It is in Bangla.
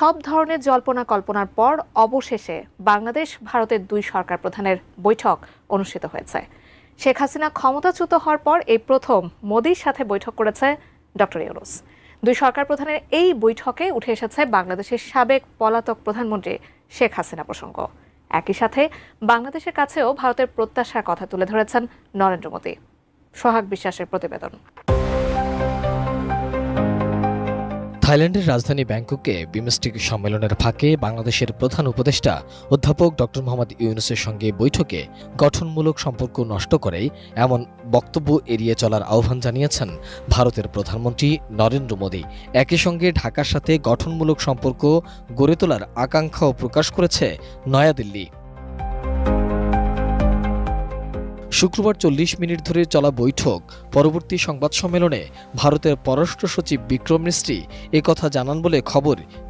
সব ধরনের জল্পনা কল্পনার পর অবশেষে বাংলাদেশ ভারতের দুই সরকার প্রধানের বৈঠক অনুষ্ঠিত হয়েছে। শেখ হাসিনা ক্ষমতাচ্যুত হওয়ার পর এই প্রথম মোদির সাথে বৈঠক করেছে ডক্টর ইউনূস। দুই সরকার প্রধানের এই বৈঠকে উঠে এসেছে বাংলাদেশের সাবেক পলাতক প্রধানমন্ত্রী শেখ হাসিনা প্রসঙ্গ। একই সাথে বাংলাদেশের কাছেও ভারতের প্রত্যাশার কথা তুলে ধরেছেন নরেন্দ্র মোদি। সোহাগ বিশ্বাসের প্রতিবেদন। থাইল্যান্ডের রাজধানী ব্যাংককে বিমস্টেক সম্মেলনের ফাঁকে বাংলাদেশের প্রধান উপদেষ্টা অধ্যাপক ডক্টর মোহাম্মদ ইউনূসের সঙ্গে বৈঠকে গঠনমূলক সম্পর্ক নষ্ট করে এমন বক্তব্য এড়িয়ে চলার আহ্বান জানিয়েছেন ভারতের প্রধানমন্ত্রী নরেন্দ্র মোদি। একই সঙ্গে ঢাকার সাথে গঠনমূলক সম্পর্ক গড়ে তোলার আকাঙ্ক্ষাও প্রকাশ করেছে নয়াদিল্লি। শুক্রবার 40 মিনিট ধরে চলা বৈঠক পরবর্তী সংবাদ সম্মেলনে ভারতের পররাষ্ট্র সচিব বিক্রম মিস্ত্রি একথা জানান বলে খবর